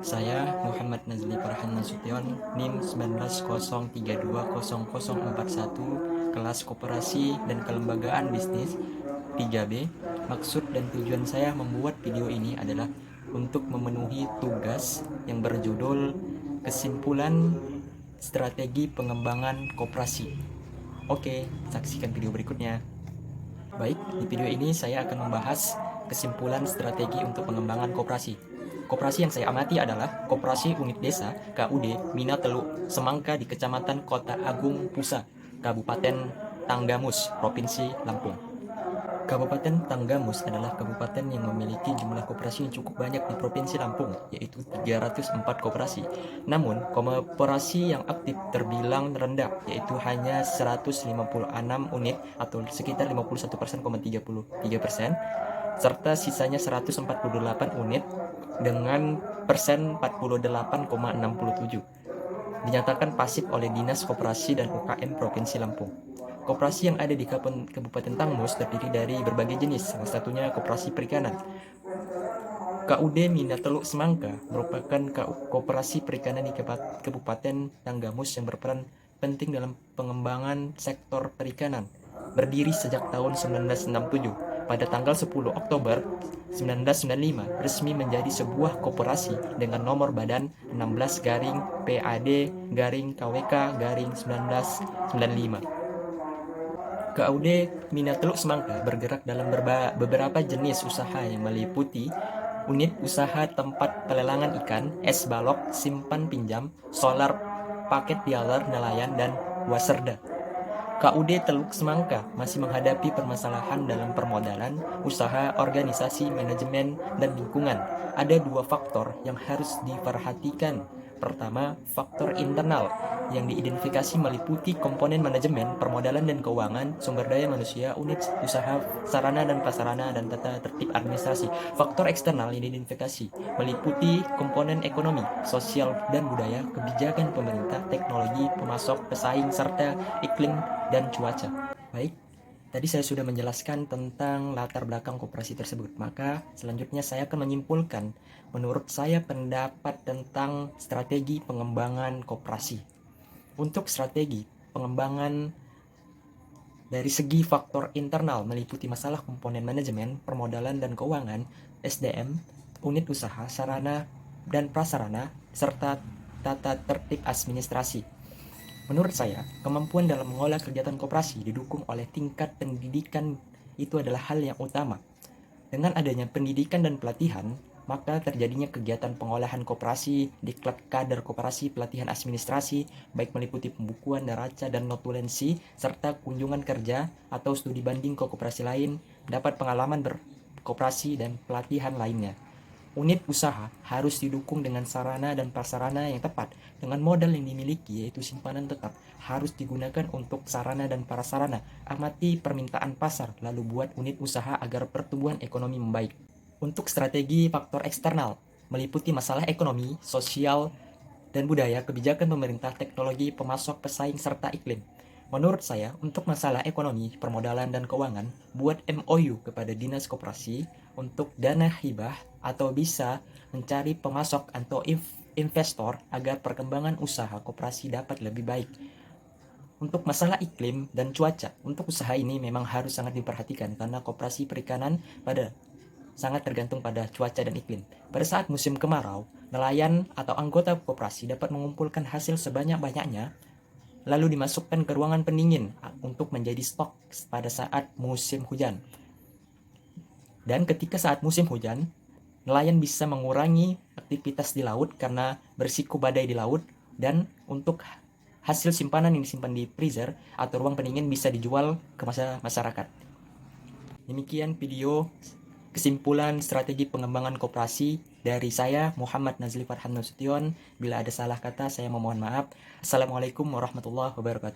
Saya Muhammad Nazli Farhan Nasution, NIM 1903200041, kelas Koperasi dan Kelembagaan Bisnis 3B. Maksud dan tujuan saya membuat video ini adalah untuk memenuhi tugas yang berjudul Kesimpulan Strategi Pengembangan Koperasi. Oke, saksikan video berikutnya. Baik, di video ini saya akan membahas kesimpulan strategi untuk pengembangan koperasi. Koperasi yang saya amati adalah Koperasi Unit Desa KUD Mina Teluk Semangka di Kecamatan Kota Agung Pusa, Kabupaten Tanggamus, Provinsi Lampung. Kabupaten Tanggamus adalah kabupaten yang memiliki jumlah koperasi yang cukup banyak di Provinsi Lampung, yaitu 304 koperasi. Namun, koperasi yang aktif terbilang rendah, yaitu hanya 156 unit atau sekitar 51,33%, serta sisanya 148 unit dengan persen 48,67 dinyatakan pasif oleh Dinas Koperasi dan UKM Provinsi Lampung. Koperasi yang ada di Kabupaten Tanggamus terdiri dari berbagai jenis, salah satunya koperasi perikanan. KUD Mina Teluk Semangka merupakan koperasi perikanan di Kabupaten Tanggamus yang berperan penting dalam pengembangan sektor perikanan. Berdiri sejak tahun 1967, pada tanggal 10 Oktober 1995 resmi menjadi sebuah koperasi dengan nomor badan 16 garing PAD garing KWK garing 1995. KUD Mina Teluk Semangka bergerak dalam beberapa jenis usaha yang meliputi unit usaha tempat pelelangan ikan, es balok, simpan pinjam, solar, paket dialer, nelayan, dan waserda. KUD Teluk Semangka masih menghadapi permasalahan dalam permodalan, usaha, organisasi, manajemen, dan lingkungan. Ada dua faktor yang harus diperhatikan. Pertama, faktor internal yang diidentifikasi meliputi komponen manajemen, permodalan dan keuangan, sumber daya manusia, unit usaha, sarana dan prasarana, dan tata tertib administrasi. Faktor eksternal yang diidentifikasi meliputi komponen ekonomi, sosial, dan budaya, kebijakan pemerintah, teknologi, pemasok, pesaing, serta iklim dan cuaca. Baik, tadi saya sudah menjelaskan tentang latar belakang koperasi tersebut. Maka selanjutnya saya akan menyimpulkan menurut saya pendapat tentang strategi pengembangan koperasi. Untuk strategi pengembangan dari segi faktor internal meliputi masalah komponen manajemen, permodalan dan keuangan, SDM, unit usaha, sarana dan prasarana, serta tata tertib administrasi. Menurut saya, kemampuan dalam mengolah kegiatan koperasi didukung oleh tingkat pendidikan itu adalah hal yang utama. Dengan adanya pendidikan dan pelatihan, maka terjadinya kegiatan pengolahan koperasi, diklat kader koperasi, pelatihan administrasi, baik meliputi pembukuan, neraca, dan notulensi, serta kunjungan kerja atau studi banding ke koperasi lain, dapat pengalaman berkoperasi dan pelatihan lainnya. Unit usaha harus didukung dengan sarana dan prasarana yang tepat. Dengan modal yang dimiliki, yaitu simpanan tetap, harus digunakan untuk sarana dan prasarana. Amati permintaan pasar, lalu buat unit usaha agar pertumbuhan ekonomi membaik. Untuk strategi faktor eksternal, meliputi masalah ekonomi, sosial, dan budaya, kebijakan pemerintah, teknologi, pemasok, pesaing, serta iklim. Menurut saya, untuk masalah ekonomi, permodalan, dan keuangan, buat MOU kepada Dinas Koperasi untuk dana hibah atau bisa mencari pemasok atau investor agar perkembangan usaha koperasi dapat lebih baik. Untuk masalah iklim dan cuaca, untuk usaha ini memang harus sangat diperhatikan karena koperasi perikanan sangat tergantung pada cuaca dan iklim. Pada saat musim kemarau, nelayan atau anggota koperasi dapat mengumpulkan hasil sebanyak-banyaknya lalu dimasukkan ke ruangan pendingin untuk menjadi stok pada saat musim hujan. Dan ketika saat musim hujan, nelayan bisa mengurangi aktivitas di laut karena berisiko badai di laut, dan untuk hasil simpanan yang disimpan di freezer atau ruang pendingin bisa dijual ke masyarakat. Demikian video kesimpulan strategi pengembangan koperasi dari saya, Muhammad Nazli Farhan Nasution. Bila ada salah kata, saya memohon maaf. Assalamualaikum warahmatullahi wabarakatuh.